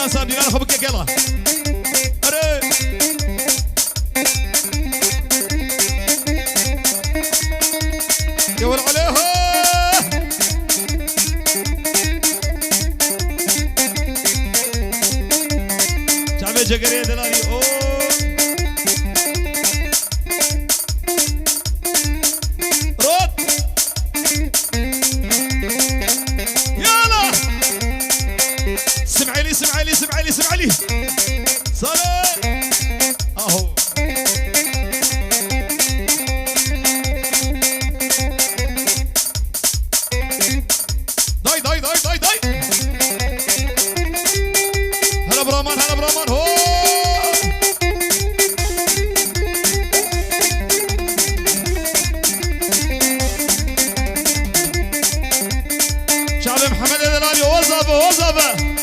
دينا صار دينا خبك يلا اري يور عليها شعبي جقريه دلالي سمعلي صلاة اهو داي هلا برامان هو شعب محمد الدلالي وظبه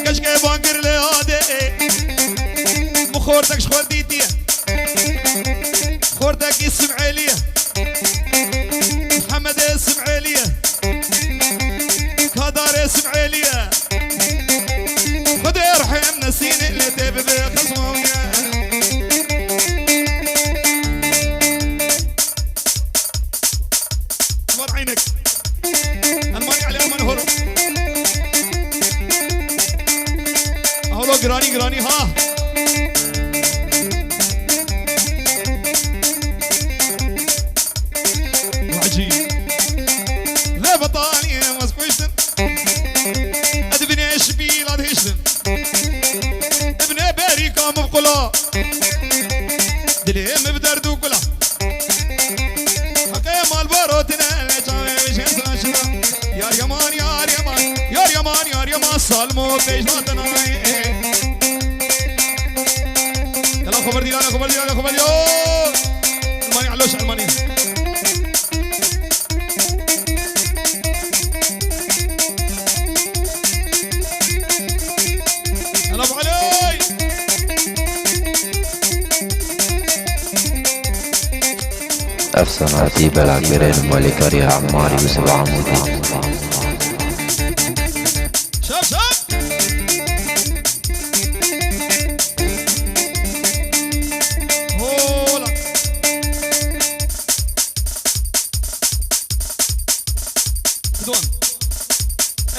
ليش كي بانكر لي هادي مخورتك شخور ديتي خورتك يسمع لي محمد يسمع لي كدار يسمع لي خذ يرحم نسيني اللي تبي بخصمه ور عينك الماني على المنهر گرانی ها وعجيب لا بطاني مسكوشتن ادبني شبيل ادهشتن ابن باريكا مبقلا دليم بدردو كلا حقا مال باروتنا يا يمان سالمو بيش ناتنا خبر دي الماني علوش الماني هلا ابو علي أفسنا عتيب العكرين الملك ريها عماري وسبع عمودي شاف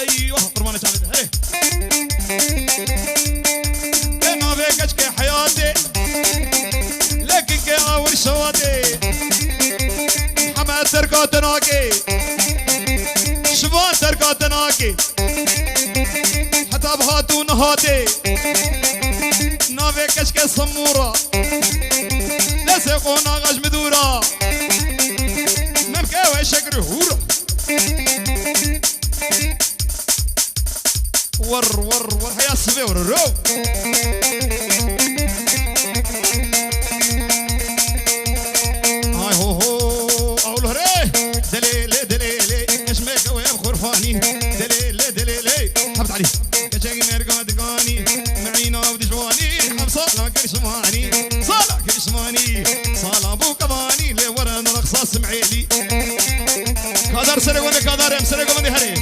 ايوه قربانه شعبتها هي كما بيكش كي حياتي لكن كي اول شواتي محمد تركاتناكي شبان تركاتناكي حتى بهاتو نهاتي نافيكش كي صمورة لسيقونا غاش مدورة نمكي وشكر هورة ور حياة الصبي ورو هاي هو اقول هري دليلي اسمك ويا خرفاني دليلي حبت عليه كشاقي مرقا دقاني معينا ودجواني حبصة لا كرسماني صالة كرسماني صالة ابو كباني لي ورا نرقصة سمعيلي كادر سرق وني كادر يم سرق وني هري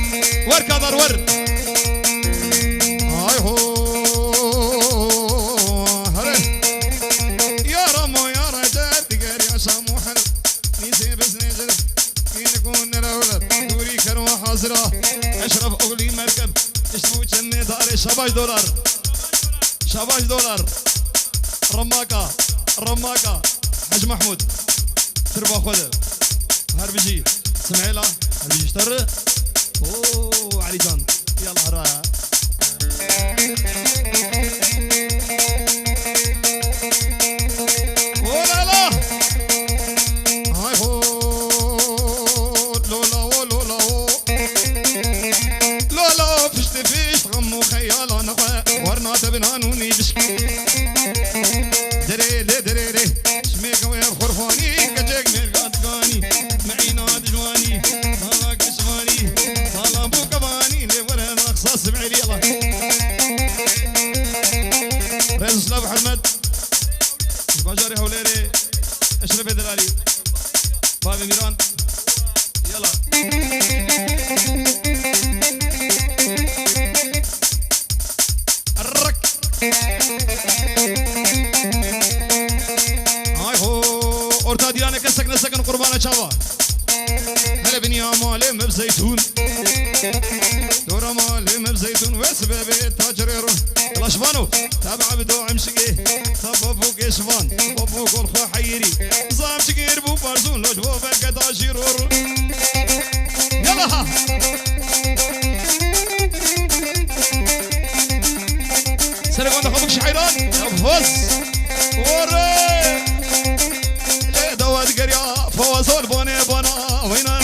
ور كادر ور اشرف اغلي مركب اشتروا جنة داري شباش دولار رماكا حاج محمود تربا خذ هربجي سمعيلا هربجي اشتر اوه علي جان يلا هرايا ولا هاي هو لولا فيش غمو خيالا نخوة ورنا تبنانوني بشكي دري شميك ويا خرفاني كجيك ميرقات قاني معينا دجواني هلا كشفاني هلا بو كباني لي ورا نقصة سمعيلي يلا رئيس سلاف حمد باجاري حوليري اشرف دلالي بابي ميران يلا قربانة شابا هلا بنيا مالي مبزيتون دورة مالي مبزيتون وسبب تاجريرون يلا شبانو تابع بدو عمشقي طببو كشفان طببو كل خو حيري زام شقير بو بارزون لوج بو بقى تاجرور يلا ها سلام عند خبك شحيران فوز وري لي دواد قريا فوزول بوني بونا وينا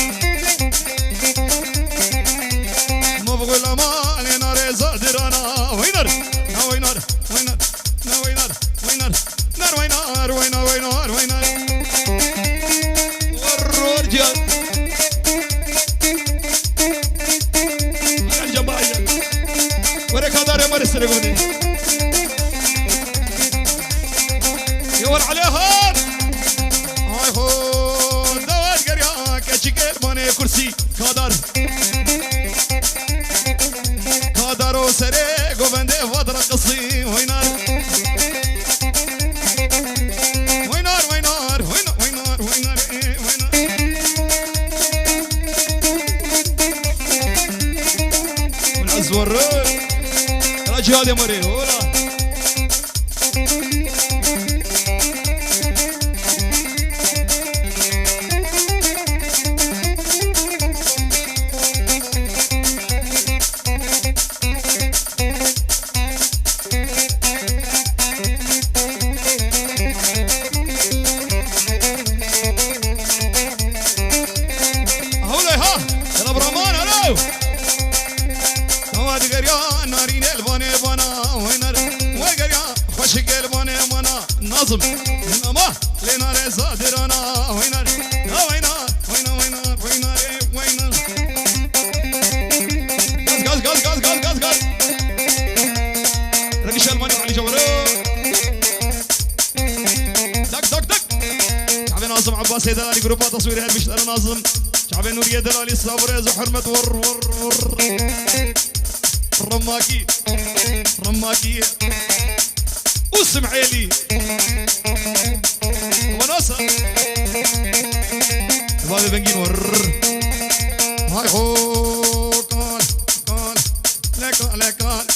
ما بقول ما لنا رزا درانا وينر وينر وينر وينر وينر نار وينر وينر وينر وينر والرجال الجماعة وريك هذا يا مرس تلقوني يور عليهم هاي هو دوات قريا كشكل بوني كرسي قدر قدر وسري قوبندي فضر قصي وينار وينار وينار وينار وينار وينار وينار والعز والرول رجال يا مري ولا ناظم انما لنا رزا درانا وينار وينار وينار وينار وينار وينار غاز غاز غاز غاز غاز غاز رقش الماني علي جوره دق دق دق شعبي ناظم عباس هيدلالي جروبات تصوير هاد مش انا ناظم شعبي نوريه دلالي صبر يا حرمه ور ور ور رماكي رماكي واسمعيلي وناسا هذا بنجين ور هاي هو قال قال لك لك قال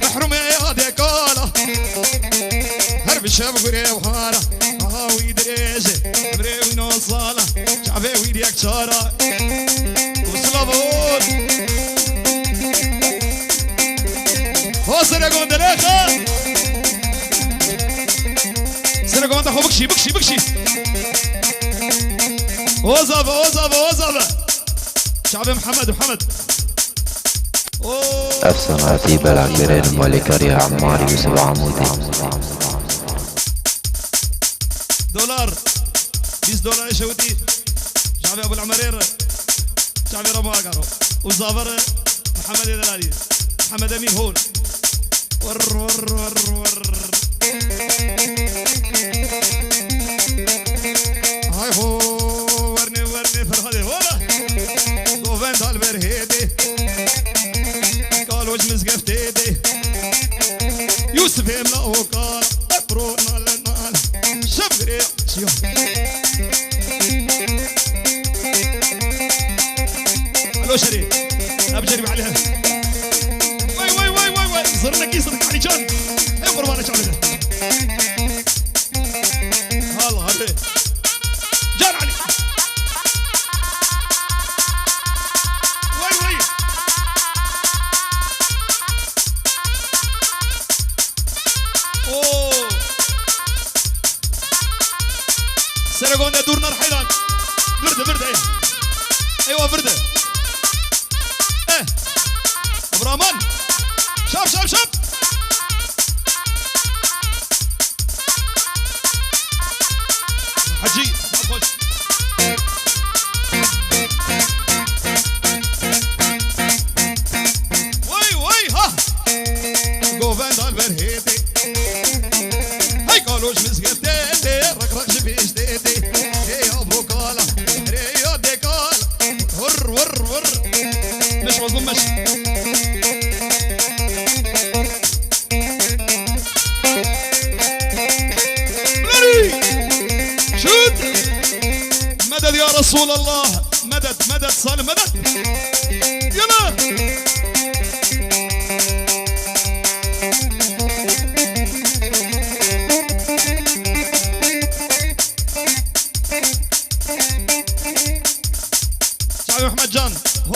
محروم يا هذا قال هرب الشاب غري وهارا هاوي دريجه بريوي نوصاله شعبي ويديك شارع وصلابون وصل غوندليخا سنة غوندا خو بكشي بكشي بكشي وزف وزف وزف شعبي محمد أفسنا في بلاكرين الملكري عمار يوسف عمودي دولار $20 شوتي شعبي أبو العمرير شعبي رماقر وزافر محمد دلالي محمد أمين هون ور ور ور ور هاي هو ورني ورني فرهدي ولا قوفين دال برهيدي قال وجه مزقفتيدي يوسف يملا وقال اقرو نال نال شبري شيو الو شريف ابجرب عليها صرنا كيسرك علي جان اي قربانة شعلنا الله هذي جان علي وي وي اوه سرقونا دورنا الحيران بردة ايوه بردة ابو رامان شاب حجي خش وي ها قوفان دال برهيتي هاي قالوش مسقفتي رقرق شبيش تيتي هي ابو كالا ريو ديكال ور مش مظلوم مش رسول الله مدد مدد سالم مدد يلا شعبي محمد جان هو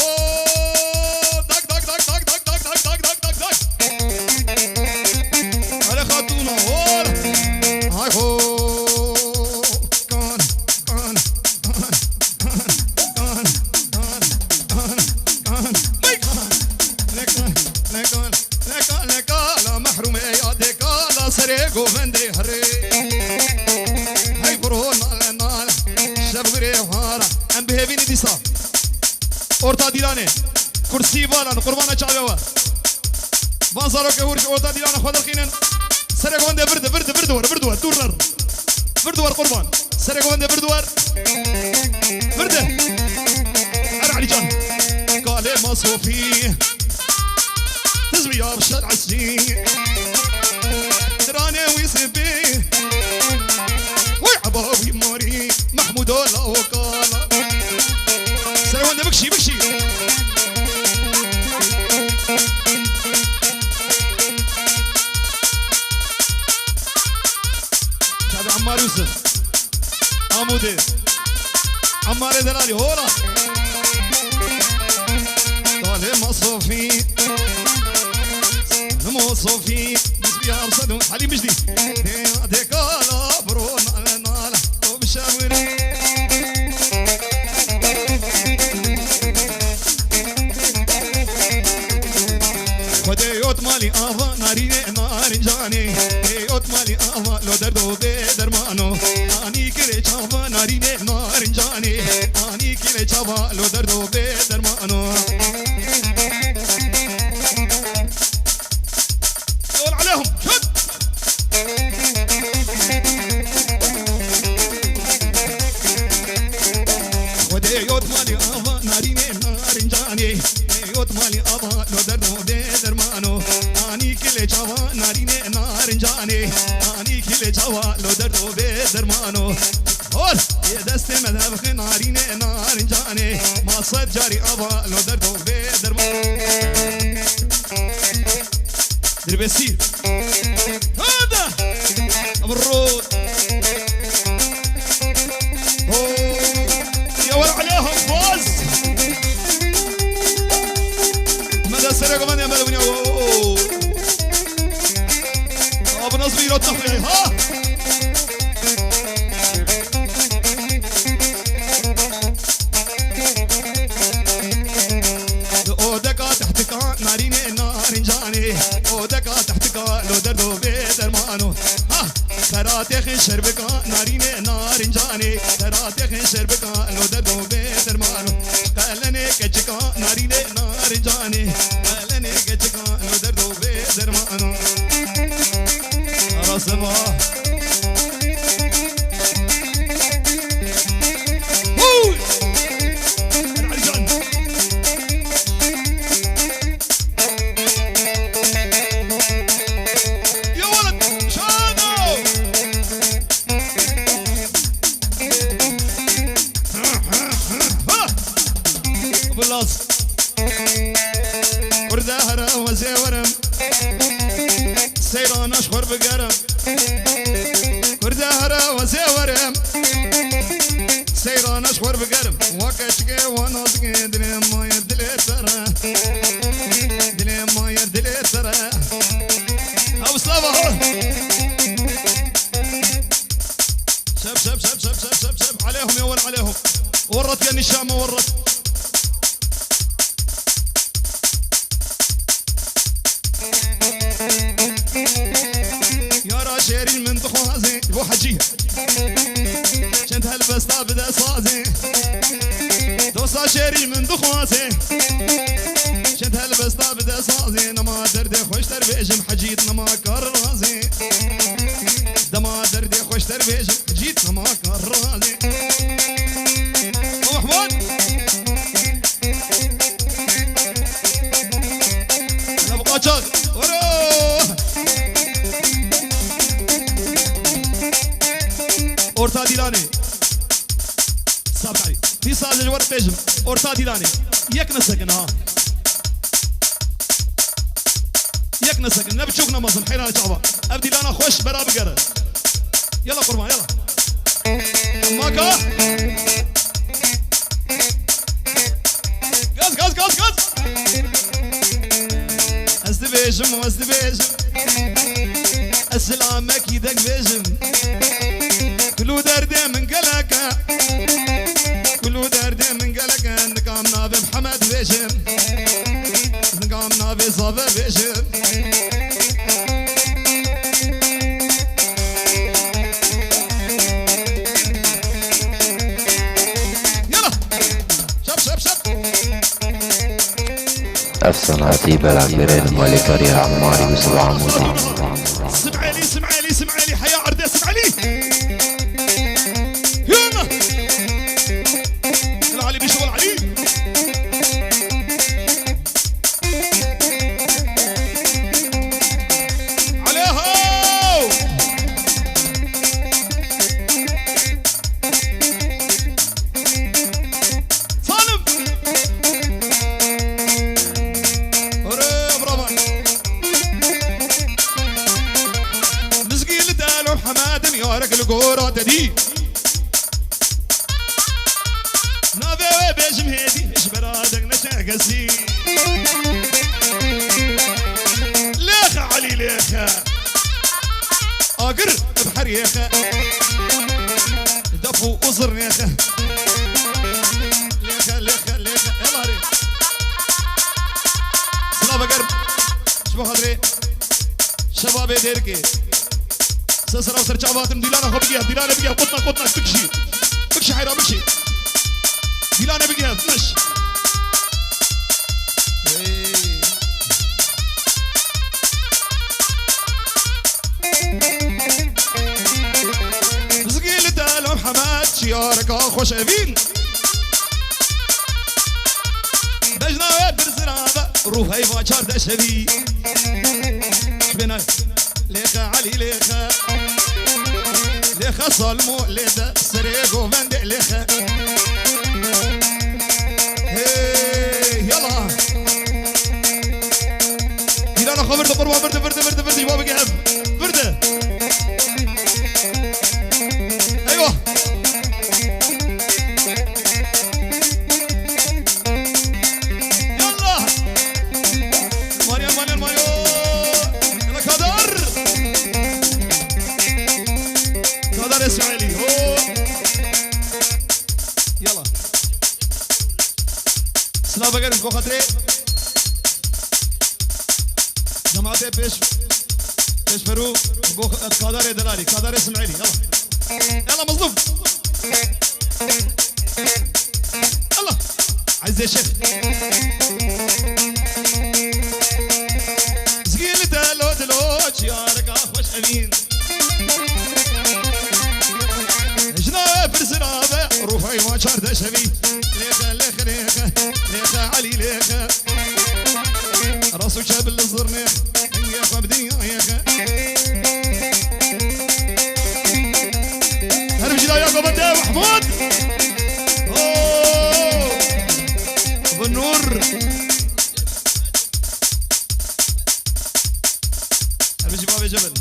دق دق دق دق دق دق دق دق دق دق دق على خاتونا هو هاي هو گووندی هری هی برو نال نال شب بری هارا ام بهوینی دیسا orta dilane kursi balan قربان چاوه وان زارو که ورش orta dilane خود الخینن سر گونده بردور دور قربان سر گونده بردور برده ار علي جان قال ما صوفي تزوي يا بشر عسي راني ويسبي ويعباوي موري محمود الله وكالا سلوان بكشي شعبي عمار يوسف عمودي عمار دلالي هولا طالع مصوفي مصوفي يا أرصد علي مجدي ديكالا برون على نالا وبشاوري وديوت مالي آفا ناريني نار جاني ديوت مالي آفا لو دردو بدرمانو آني كلي چافا ناريني نار جاني آني كلي چافا لو دردو بدرمانو عليهم شد وديوت مالي آفا ناريني نار جاني ديوت مالي آفا لو دردو بدرمانو آني كلي چافا ناريني نار جاني آني كلي چافا لو دردو بدرمانو هول يا دست مذهب ناريني نار جاني ما صار جاري آفا لو دردو بدرمانو دربسي هذا الرود يا ولد عليهم فوز ماذا سرقوا من يا ملوني ابو نصبي لو تخلي ها اودكا تحتكا ناريني نار جاني اودكا تحتكا لو دردو بدرمانو ها تراتيخ شربكا ناريني نار جاني تراتيخ شربكا لو دردو بدرمانو قالني كچكا ناريني نار جاني قالني كچكا لو دردو بدرمانو راسبا وردهرة وزورم سيران أشخر بقرم وردهرة وزورم سيران أشخر بقرم وكشكي ونصقي دلي ما يدلي ترى دلي ما يدلي ترى أو صباح شب عليهم يا ولد عليهم ورط يا نشامة ورط شيري من دخوازي بو حجي شنت هالبستا بدا صازي دوسا شيري من دخوازي شنت هالبستا بدا صازي نما دردي خوش تربيجم حجيت نما كار رازي دما دردي خوش تربيجم حجيت نما كار رازي ابو محمود ابو قاچاق orta dilane sabri في ساز جوار بيجم اورتا ديلاني يك نسكن ها يك نسكن نبي تشوفنا مصن حيران شعبا ابدي لانا خوش برا بقرا يلا قربان يلا ماكا غاز غاز غاز غاز أستبيجم وأستبيجم السلام أكيدك بيجم كلو دردي من قلقة كلو دردي من قلقة نقامنا بمحمد بيجم نقامنا بصابة بيجم يلا شب شب شب أفسن عتيب العبرين الملك ريح عماري يوسف عمودي سمعلي سمعلي سمعلي حيا عردة سمعلي يلا العلي بيشغل علي عليها صالم حمادم يارك القورة تدي نافي بيجم هيدي اش برادك نشا قسي ليخا علي ليخا اقر بحر يخا دفو وصر يخا ليخا ليخا ليخا يلا هري سلام قرب شبو خضري شباب ديركي سسرا وسر شعباتم ديلانا خبيها ديلانا بيها قطنا قطنا بكشي بكشي حيرا بكشي ديلانا بيها مش زقيل تالهم حماد شيارك خوش ابين بجنا برزرابة روح هاي فاجار دشبي شبنا ليخا علي ليخا ليخا صلمو ليدا سريقو بندق ليخا هي يلا ديلانا خبر دبروا برد يبابا قهب برد ايوه يلا ماريا ماريا ماريا يلا كادر كادر اسماعيلي هو يلا سلام بقرن كو خاطري جماعتي بيش فرو بو كادر دلالي كادر اسماعيلي يلا يلا مظلوم يلا عايز يا شيخ زقيل دلو دلوج يا رقا خوش امين جنا برزرابه روحي ما شارد شبي ليخا ليخا ليخا ليخا علي ليخا راسو شابل الزرنيخ يا بدنيا ياخا هرب جدا يا قبطة محمود اوه بالنور هرب جبابي جبل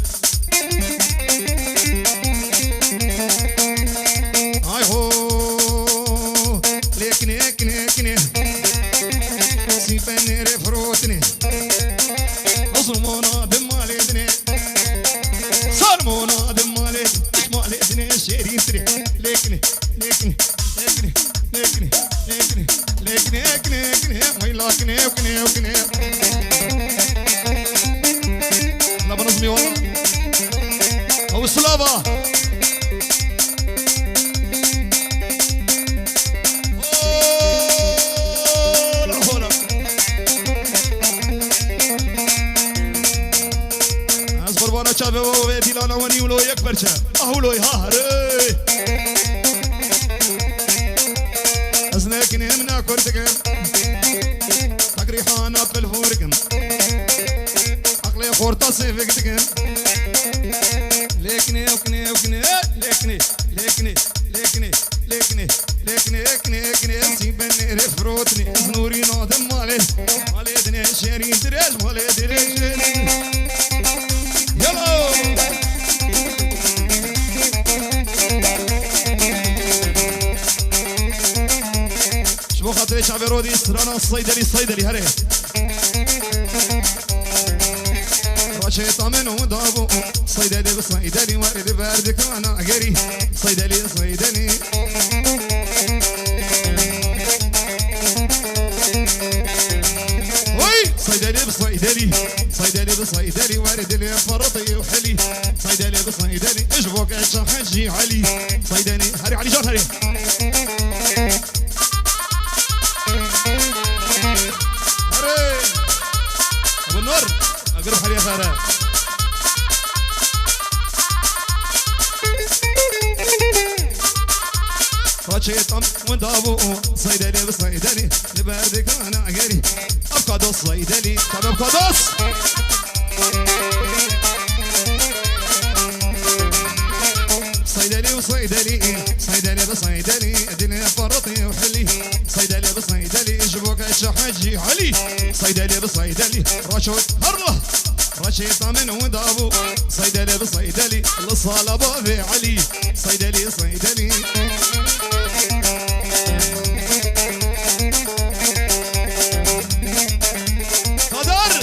هاي هو ليكني كني كني سيبني رفروتني صرمونا دمالي دني صرمونا دمالي مالي دني شيرين تري ليكني ليكني ليكني ليكني ليكني ليكني ليكني ليكني ويلا كني وكني وكني انا بنظمي والله او السلابه قربانا شابه و دیلانا ونی ولو یک برچه اهولوی ها هره از نکنیم نکردگم تقریحانا بالفورگم عقلی خورتا سیفکدگم لیکنی وکنی وکنی لیکنی لیکنی لیکنی لیکنی لیکنی كنيسي بني رفروتني زنوري نادم مالي مالي دنيا شيرين دريج مالي دريج يلا شبو خاطري شعبي رودي سرانا الصيدلي هري راشي طامن ودابو صيدلي بصيدلي وارد باردك وانا عقري صيدلي صيدلي بصيدلي وارد لي فرطي وحلي صيدلي بصيدلي اجبوك عشا حجي علي صيدلي هري علي جون هري ابو النور اقرب حالي يا خالد رشيطم ودابو صيدلي بصيدلي لبردك انا عقري افقد الصيدلي شباب قدس صيدلي صيدلي بصيدلي الدنيا فرطي وحلي صيدلي بصيدلي جبوك حجي علي صيدلي بصيدلي رشود هرله رشيطة من ودابو صيدلي بصيدلي الصالة بابي علي صيدلي قدر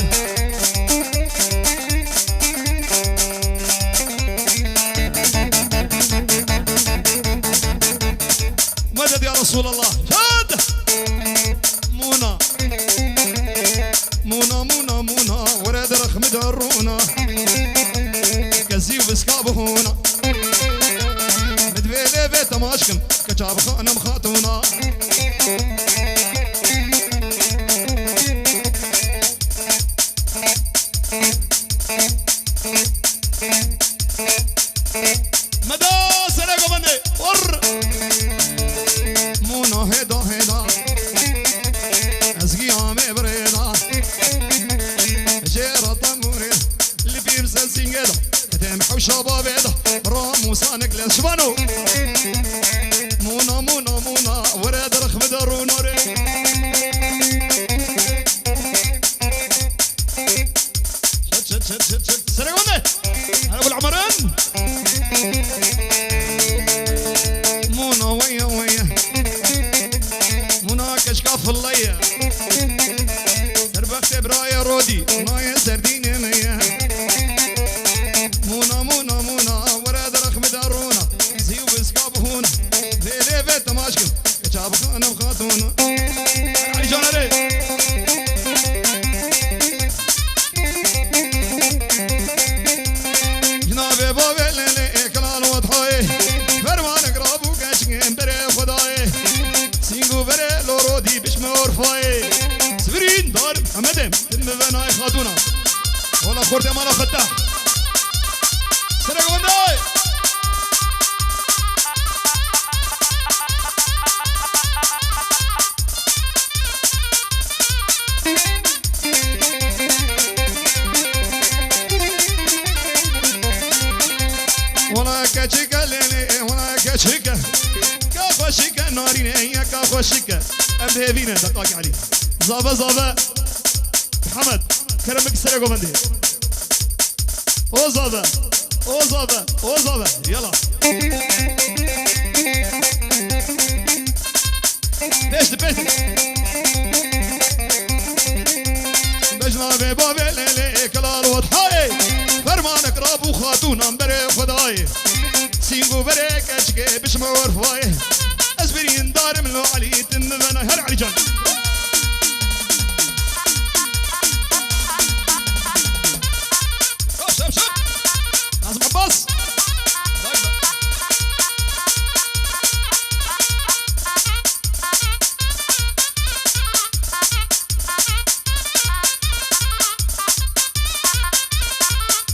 مدد يا رسول الله شاد مونا ورد رخم درونا كزيو بسكاب هونا مدفيلي بيت ماشكم كجاب خانم خاتونا مدى سرقو بندي ور مونا هيدا ازقي عامي بريدا سنجدا كتم حوشة بابيدا رامو صانق لشبانو مونا ورد رخم درونا ري شد سرقونا انا ابو العمران مونا ويا مونا كشكاف الليا سربخت برايا رودي نايا سرديني ميا مونا ورد رخم دارونا زيو بسكاب هونا ليلي بيت ماشكم كشاب خانم خاتونا علي جانا ري جنابي بابي ليلي كلال وضحاي فرمان قرابو كاشكين بري خداي سينغو بري لورودي بشمور فاي سفرين دار امدم تم بناي خاتونا ولا خورتي مالا فتح سرقو بنداي ولا كاشيكا ليلي ولا كاشيكا كافشيكا نارين هي كافشيكا امبيبينا دقاق علي زابا محمد كرمك سرقو بندي او زابا يلا بيش بجنابي بابي ليلي كلال وضحاي فرمانك رابو خاتون امبري خداي سينغو بري كشكي بشمور فاي اسبرين دار من علي تم بنا هر علي جان شوف لازم عباس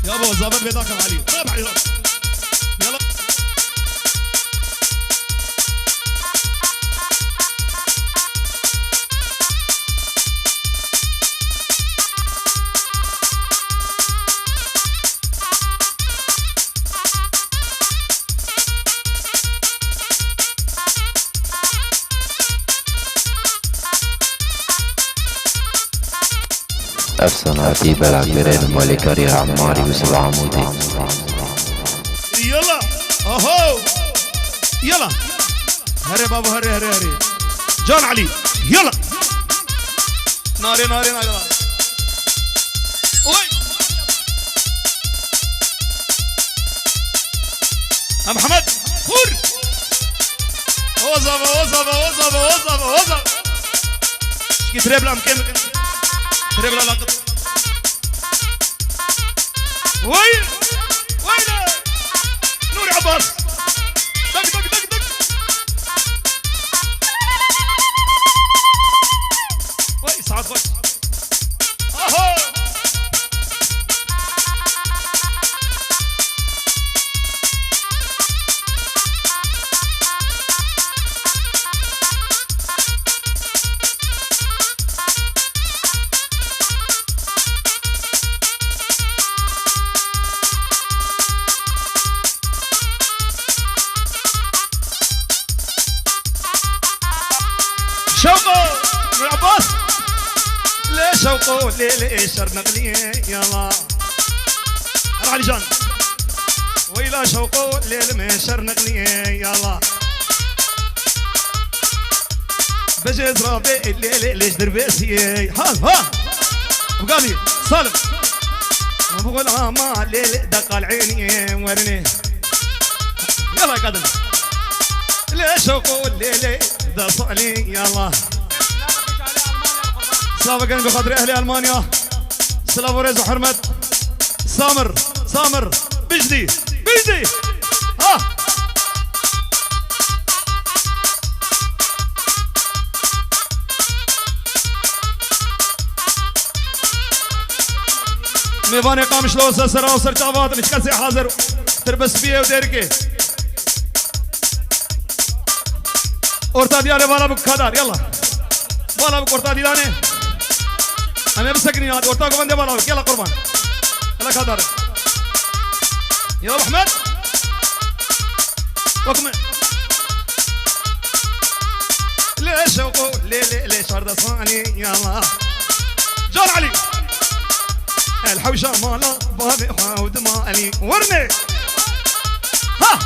يابا زابط بيضاك علي راب علي راب يلا أفسن عتيبة العبيرين الملكة ريها عماري يوسف عمودي. يلا اهو يلا هري بابا هري هري هري جون علي يلا ناري ناري ناري وي محمد فور وظف وظف وظف وظف وظف شكي تريبلا مكان تريبلا لقط وي ويلي نوري عباس دق دق دق دق وي سعد خوش اهو شوقو نور عباس ليه شوقو ليه شر نقليه يلا علي جان ويلا شوقو ليه شر نقليه يلا بجز رابي الليل ليش دربيسي ها وقاضي سالم بقول ما الليل دق العيني ورني يلا يا قادم ليه شوقو الليل ذا صالي يلا سلام عليكم بقدر اهل المانيا سلام ورز وحرمه سامر بجدي ها ميفاني قام شلو سرا وسر تابات نشكسي حاضر تربس بيه وديركي اورتا ديالي بالا بك خدار يلا بالا بك اورتا ديالي انا بسكني هاد اورتا كمان دي بالا بك يلا قربان يلا خدار يلا ابو احمد وكمل ليش شوقو ليه شرد صاني يلا جون علي الحوشه مالا بابي حاود مالي ورني ها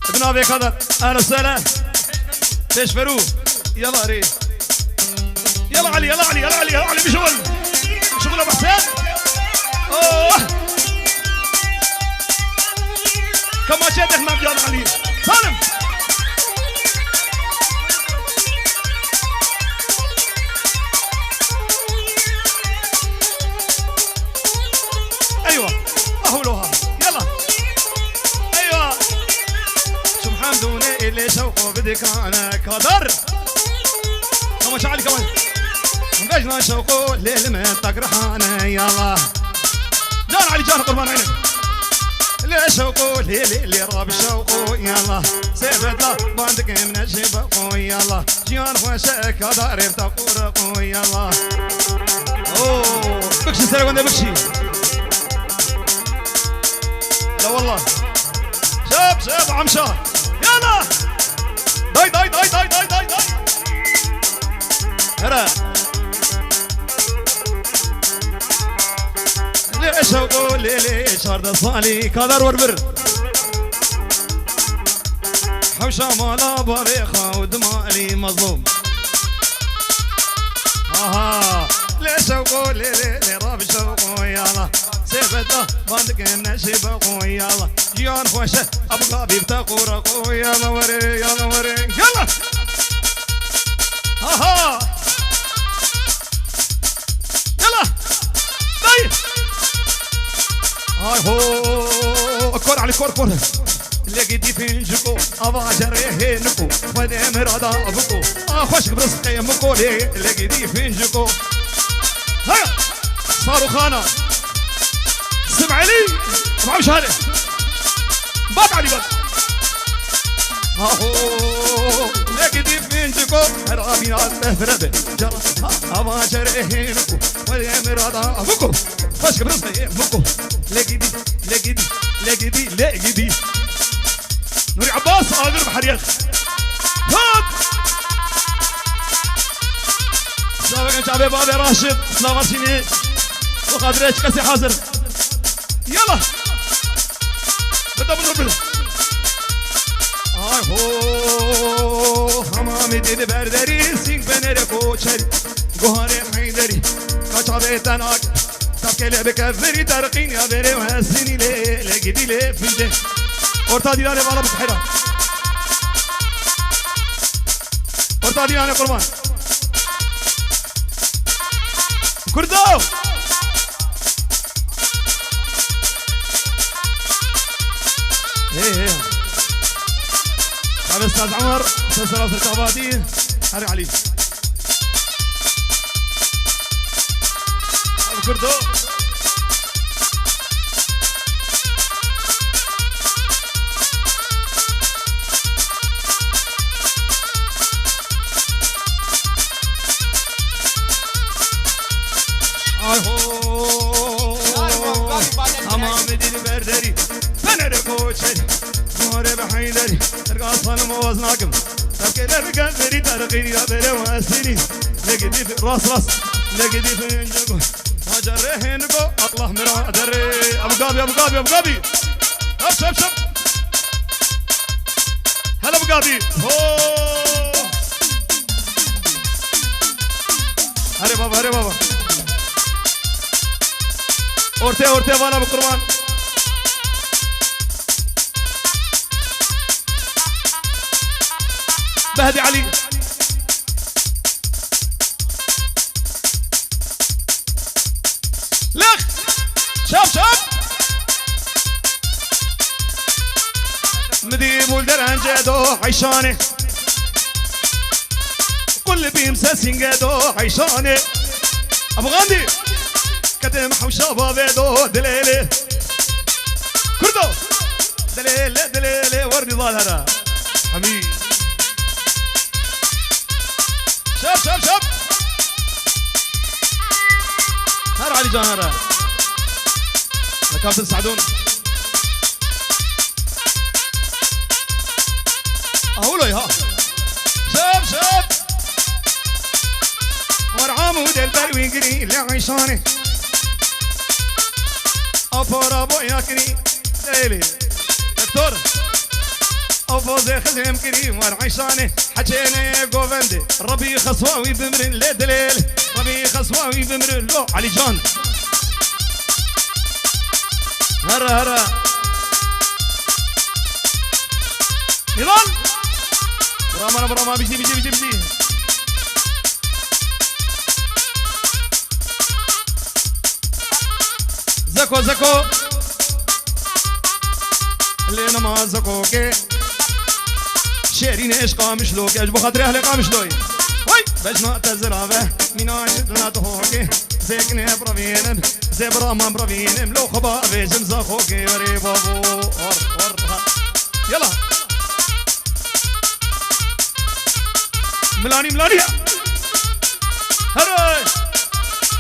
ابن ابي قدر اهلا وسهلا تشفروا يلا ري يلا علي يلا علي يلا علي يلا علي بشغل ابو حسين اوه كما جيت احنا بجان علي سالم ايوه اهو لوها يلا ايوه شو محمدوني اللي شوقه بدك انا قدر كما شعلي كمان انقجنا شوقه ليل ما تقرحانا يلا جان علي جان قربان عينك اللي شوقه اللي راب شوقه يلا سيبت له باندك من الشبقه يلا جيان خوشك قدر يفتقورقه يلا اوه بكشي سرق وندي بكشي لا والله شاب عمشا يلا داي هرا ليش اقول ليش شرد صالي كدر وربر حوشة مالا بريخة ودمالي مظلوم ليش اقول لي راب شوقو يلا سيبته باندك من الشبقو يلا جيان خوشه ابقى بيبتقورقو يلا وري يلا يلا داي هاي هو كور علي كور لقيتي فين جكو ابا جريه نكو ودي مرادا ابكو خوش برزقي مكولي لقيتي فين جكو هيا صاروا خانه سمع علي ما مش هذا بات علي بات هاهو لقيتي فين جكو رابينا تفرد جرى ابا جريه نكو ودي مرادا ابكو خوش برزقي مكو لقيتي نوري عباس اغر بحر يخ هات سابقا شعبي بابي راشد سلامتيني وقدريش كسي حاضر يلا بدأ بنور آي هو حمامي دي بردري سينك بنري كوشري قهري حيدري كشعبي تناك تبكي بكفري ترقين يا بري وهسيني ليه لقيتي ليه في الدين orta dilane bana bu hayran orta dilane kurban kurdo hey هذا استاذ عمر استاذ راسل الكعبادي هاري علي كردو بردري فنر كوشري موري بحيدري ترقى صنم ووزناكم تبكي لبقى بري ترقيني يا بري واسيني لقيتي في راس لقيتي في انجقو وجريهن بو الله مرا دري ابو قابي ابو قابي ابو قابي ابشر ابشر هلا ابو قابي هري بابا هري بابا اورتي وانا بقربان بهدي علي لخ شاف مديب ولدران جادو عيشاني كل بيمساسين جادو عيشاني ابو غاندي كتم حوشابا بيدو دليلي كردو دليلي وردي ضال هذا حميد شاف هار علي جان هذا لكابتن سعدون اهولي ها شاف ورعامو دل بروينقري اللي عيشاني ابو ياكني دليلي دكتور أفوزي خزيم كريم ورعيشاني حجيني قوفندي ربي خصواوي بمرن لي دليل ربي خصواوي بمرن لو علي جان هرا نضال براما بيجي زكو اللي انا ما زكوكي شعرين ايش قامش لوك ايش بخاطري اهلي قامش لوي وي بجنا تزرابه مينا شدنا تهوكي زيكني برافينم زي براما برافينم لو خبا بيجم زخوكي وري بابو ور يلا ملاني هلا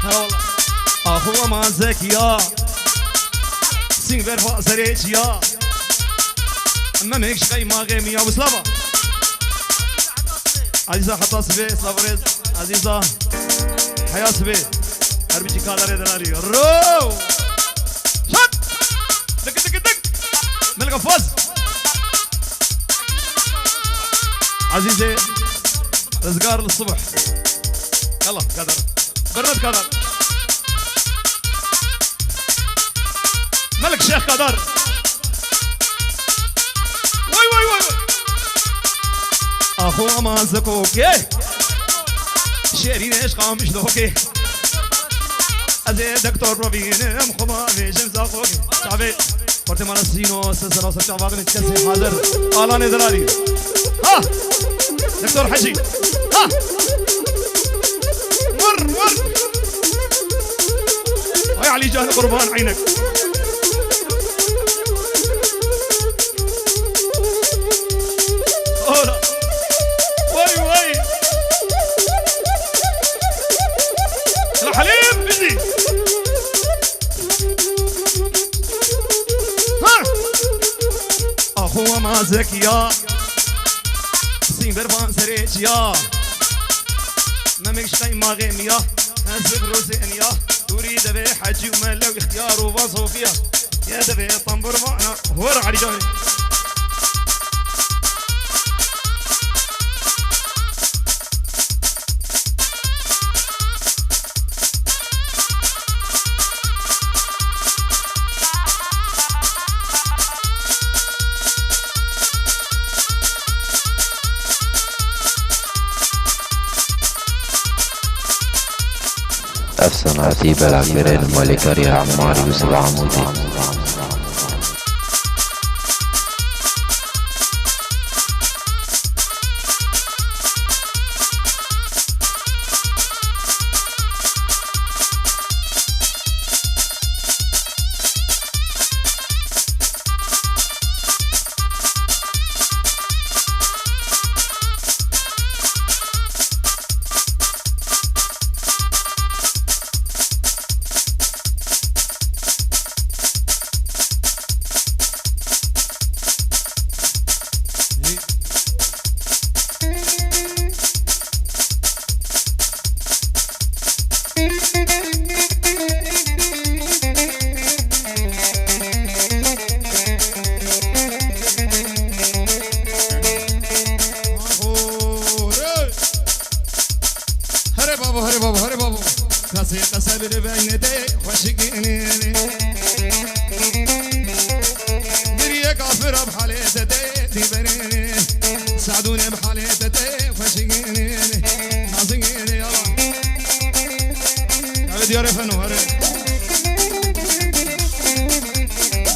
والله اخو ما زكيا سين برفا سريجيا اما ميكش قاي ما غيمي يا ابو سلامه عزيزه حطا سبي سلافريز عزيزه حياه سبي هربيجي كالاري دلاري رو شط دق ملقا فوز عزيزي رزقار للصبح يلا قدر برد قدر ملك شيخ قدر وي اخو ما زكوكي شيرين ايش قامش لوكي ازي دكتور بروفين مخما في جيم زاكوكي شعبي قلت مال السينو سلسله شعبان نتكسي حاضر الاني دلالي ها دكتور حجي ها مر وي علي جاه قربان عينك وي الحليب بدي ها اخو ما زكيا سين برفان سريجيا ما مش قيمة غيمية نزف روسينيا تريد به حجي وملو اختيار وبصوفيا يا دبي طنبر معنا ورا علي جاني أفسن عتيب العكبرين الملك ريها عمار يوسف عمودي. ساعدوني بحالتي فشيني نازيني يلا عبد يعرفنو هري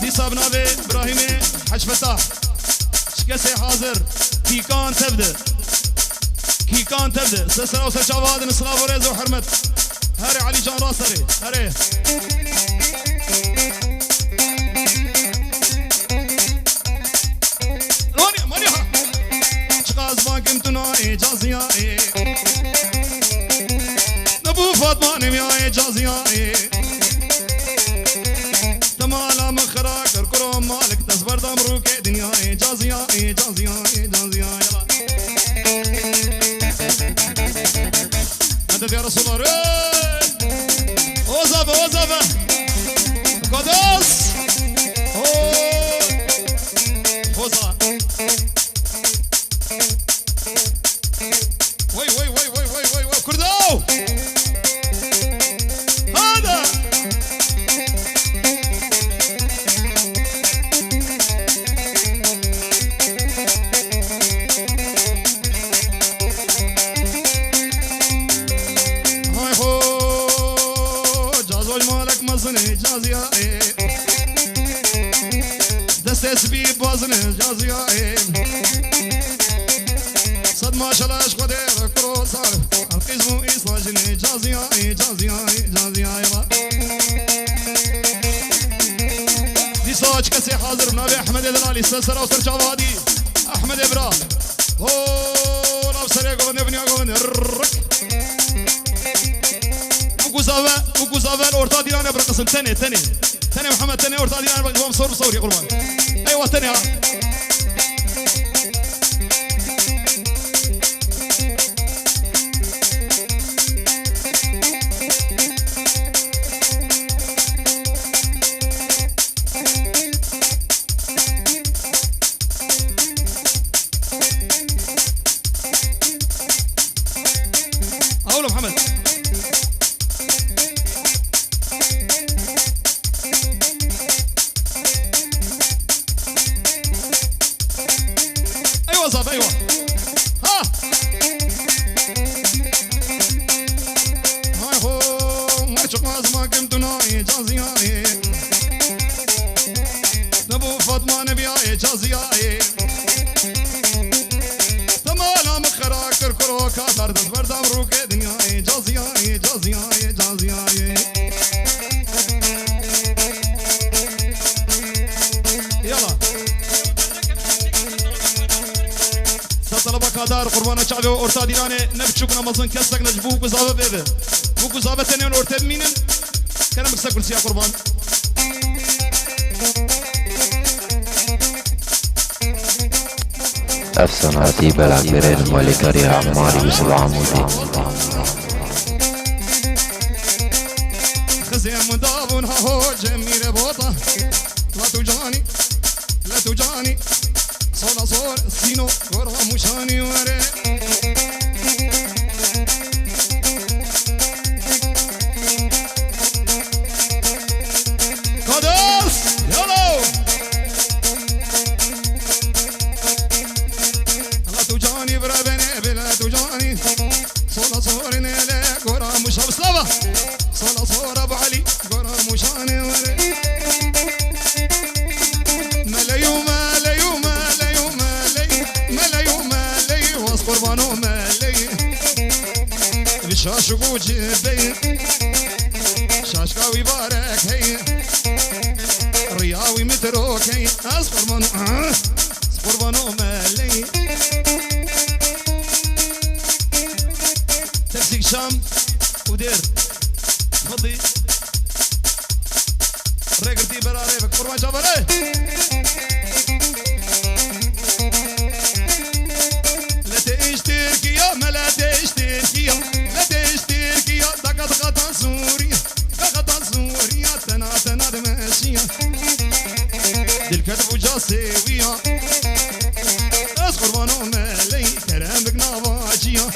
دي صابنا بي ابراهيمي حج فتاح شكسي حاضر كي كان تبدا سلسلة وسجاواد نصلاف وريز وحرمت هري علي جان راسري هري جازيائي نبو فاطمة نميائي جازيائي تمالا مخرا كركرو مالك تزبر دمروك دنيائي جازيائي مدد يا رسول الله وزافة قدس فوزا وي كردو هذا هاي هو جازوج مالك مزني جازيائي دستي سبيب بازني جازيائي صد ما شلاش قدير كرو صار القزم إصلاجني جازيائي دي صاج كسي حاضر بنابي أحمد دلالي سلسلة وسرجاوادي أحمد إبرا هو لاب سريع قوان ابني قوان الرك مكوزافة الأورتا ديانا برقسم تاني محمد تاني أورتا ديانا برقسم صور يا قربان أيوة تاني ها أقوله محمد أيوة صاحب أيوة ها هاي هو مرشق ما قمت ناي جازيائي نبو فاطمة نبيائي جازيائي تمالا مخرا كركرو كاتر دزبر دمروك دنيائي جازيائي يلا سطلبا كادار قربانا شعبي وارتا ديراني نبتشوك نمازن كسك نجبوك وزابة بيبه بوك وزابة تنين ارتب مينن كان مكسك كل سيا قربان أفسن عتيب العكبرين الملك ريها عمار يوسف عمودي. زين مدابون هو جميل بوطه لا توجعني لا توجعني صور صور سينو غرها مشاني وري قدس يلا لا توجعني بربني بلا توجعني صور صور نيلي غرها مش بسلافه صور صور ابو علي غرها مشاني وري قربانو مالي بشاشقو جبي شاشقاوي بارك هي رياوي متروك هي قربانو مالي تكسيك شام ودير فضي ريقرتي براري بك قربان جابري الكتب وجاسوية ناس قربانو مالي كلامك ناباجية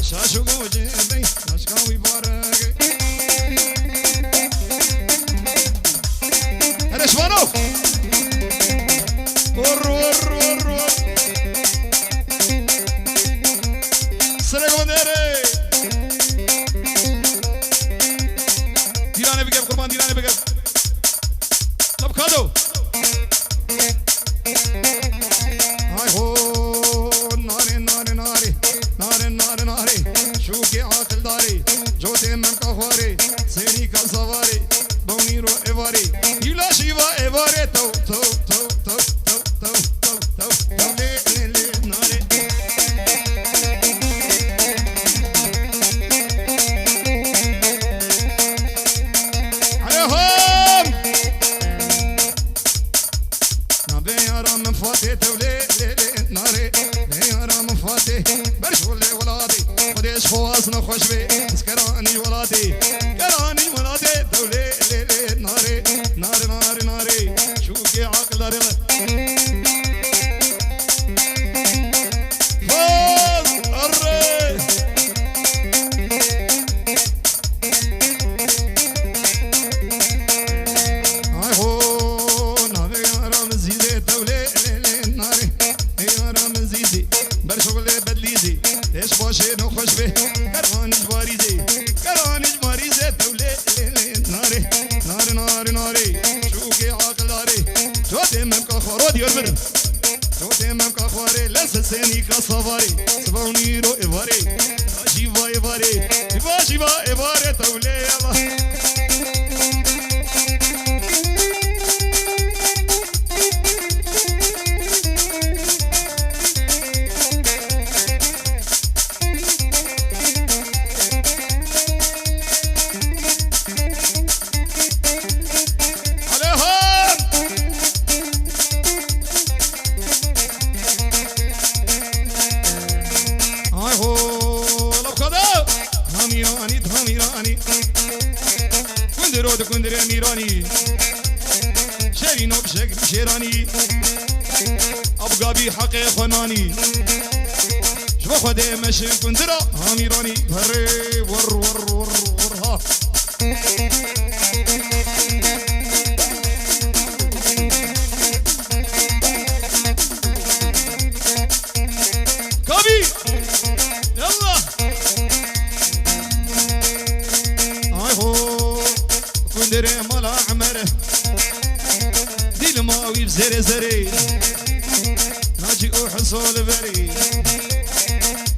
شاشو جيبي شاشكاوي بارك هلا شوانو ور سرقو ديري ديراني بقى قربان ديراني بقى كادو هاي هو ناري ناري ناري ناري ناري ناري شوكي عاقل داري جوتي من كفاري سيري كالسواري بوني رو ايواري يلا شيبا ايواري تو تو تو تو تو تو تو تو تو لي لي ناري عليهم من فاتي تولي ليلي ناري يا من فاتي برش ولي ولادي وديش خواصنا خوش بي سكراني ولادي كراني ولادي تولي ليلي ناري ناري ناري ناري شوكي عقل داري فاز الري هاي هو نابي يا رام زيدي تولي برشغل بدليزي ايش باشي نخش به كراني جواريزي كراني جواريزي تولي ناري ناري ناري ناري شوكي عاقل داري جوتي ممكا خورودي يرمر جوتي ممكا خواري لسسيني كصفاري سبوني رو إباري شيبا إباري شيبا إباري تولي يلا كندري ميراني شيرينو بشكل شيراني ابقى بي حقي خناني شو خدي ماشي كندرا ميراني هري ور ور ور ور ها كابي يلا هاي هو كندري مالا عمره دي الماوي بزري زري ناجي وحصول بري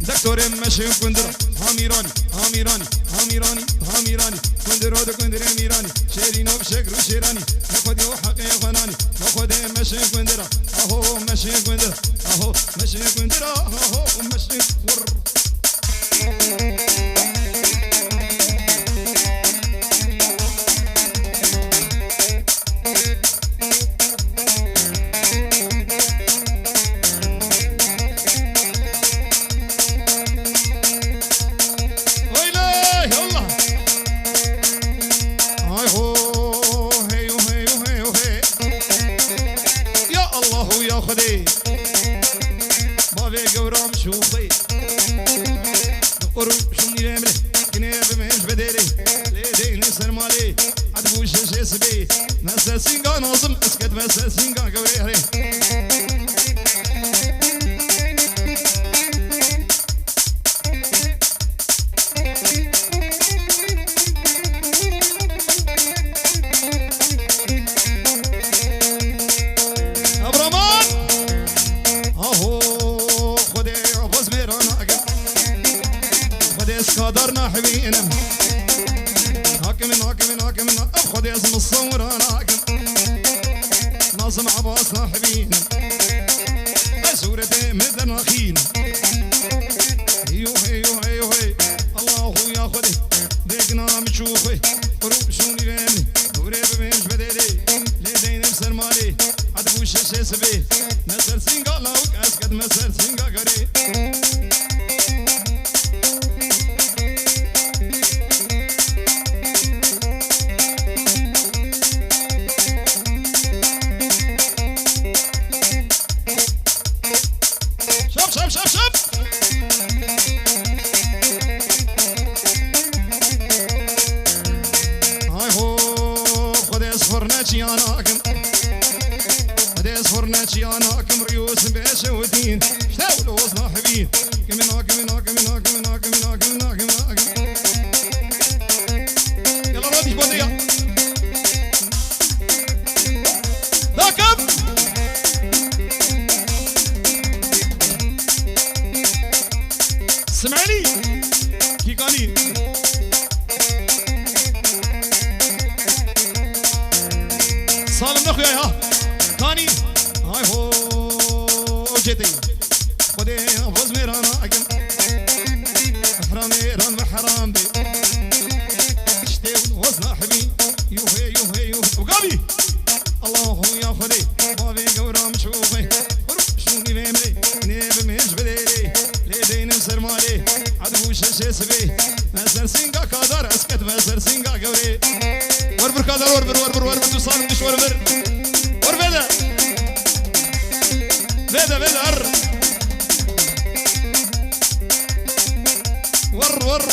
دكتور ماشي كندرا هاميراني هاميراني هاميراني هاميراني كندرا كندري ميراني شيرينو بشكل شيراني ناخذ حقي فناني ناخذ ماشي كندرا اهو ماشي كندرا اهو ماشي كندرا اهو ماشي ور خدي بابي قورام شوفي قرو شمني لامله كنيب مش بديري ليديني سرمالي عدبوش شسبي مسا سينغا ناظم اسكت مسا سينغا قوري قدرنا حبينا هاكم خذ اسم الصور انا هاكم ناظم عباسنا حبينا سورة مدن اخينا هيو هيو هيو هي الله يا خذي دقنا مشوفي روشوني بيني وريب مش بديلي ليدين مسر مالي عدبوش شسبي مسر سينغا لاوك اسكت مسر سينغا قري سمعني كي كاني سالم نخويا ها كاني هاي هو جدي خدي ابوز ميرانا اكن حرامي ران محرام بي اشتي وزنا حبي يوهي يوهي يوهي وقابي الله يا خدي بابي قورام شوفي شوني بيملي نيب مش بديلي ليدين سرمالي عدوش شسبي مسر سينغا كادر اسكت مسر سينغا قوري وربر كادر وربر تصال مش وربر وربدا بدا ار ور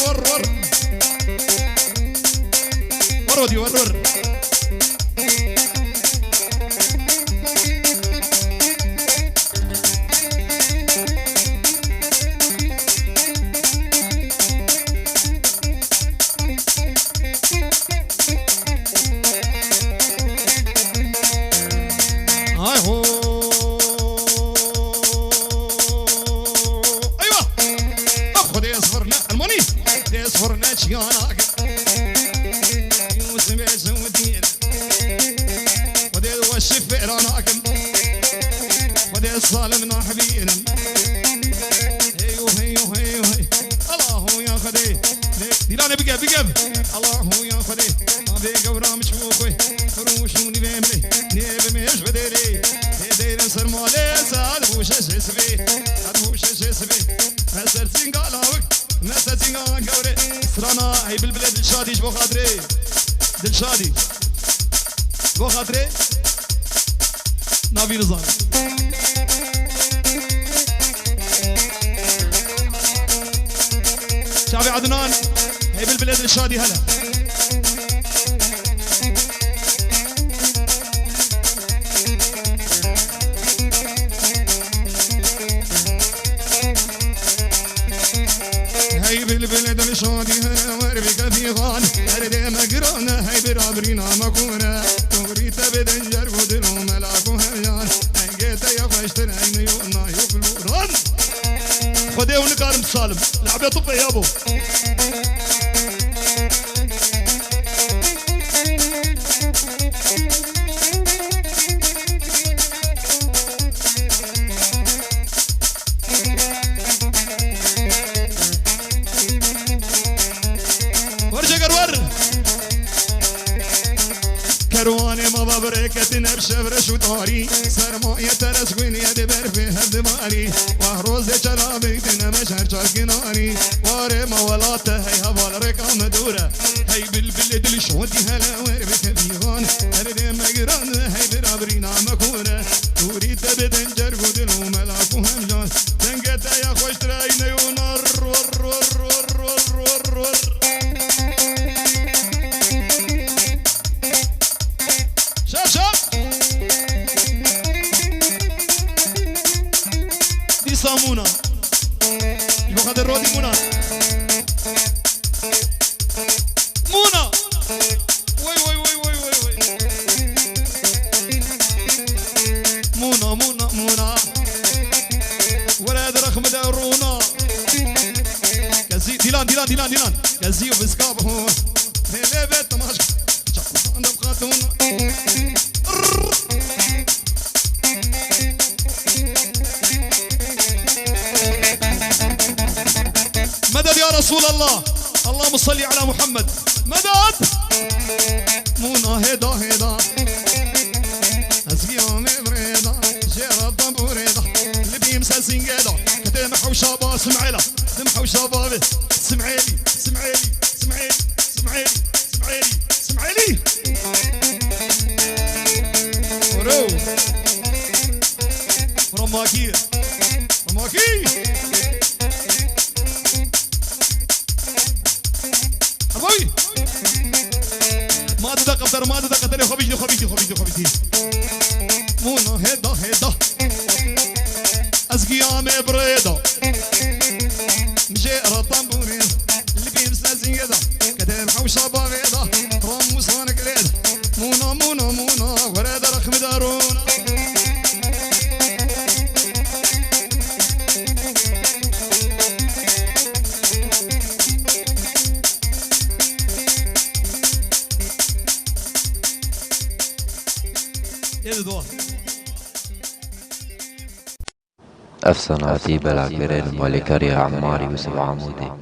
هي بالبلاد دلشادي بو خاطري دلشادي بو خاطري نبي نظام شعبي عدنان هي بالبلاد دلشادي هلا هي بالبلاد دلشادي هلا وربك في غان هردي مقرونة هي برابرينا مكونة توريتا بدنجر ودلو ملاكو هيان انجيتا يا فاشتر عيني يونا يفلوران خديه ونقارن بسالم لعبة طبع يابو كرواني ما ببركة نبشبرش وداري سرماية ترسقين يدي برفي هبد مالي وهروز جلابي تنمشهر شاكناني واري مولاته هي هبال رقم دورة هي بالبلد الشودي هلا وربك بيغان هردي مقران هي برابرينا مكونة توري تبدنجر وي وي وي وي وي وي مونا مونا مونا ولاد رخم دارونا كزي ديلان ديلان ديلان ديلان كزي وبسكابه ليلة بيت ماشك عند بخاتونا مدد يا رسول الله اللهم صل على محمد مدد مونا هيدا هيدا أزقيهم بريدا جيرا الضمبوريدا اللي بيمسى سنقيدا كتيم حوشابا سمعيلا دم حوشابا سمعيلي سمعيلي سمعيلي سمعيلي سمعيلي سمعيلي ورو رماكي رماكي أبوي ما تدقدر ما تدقدر يا خبيتي خبيتي خبيتي خبيتي مونا هيدا هيدا أزقيامي بريدا مجيرة طنبورين اللي بيمسنا زيادة كتيم حوشابا بيضا رام وصانك ليدا مونا مونا مونا ولاد رخم دارونا أفسن عتيب العكرين مالكري عماري وسبع عمودي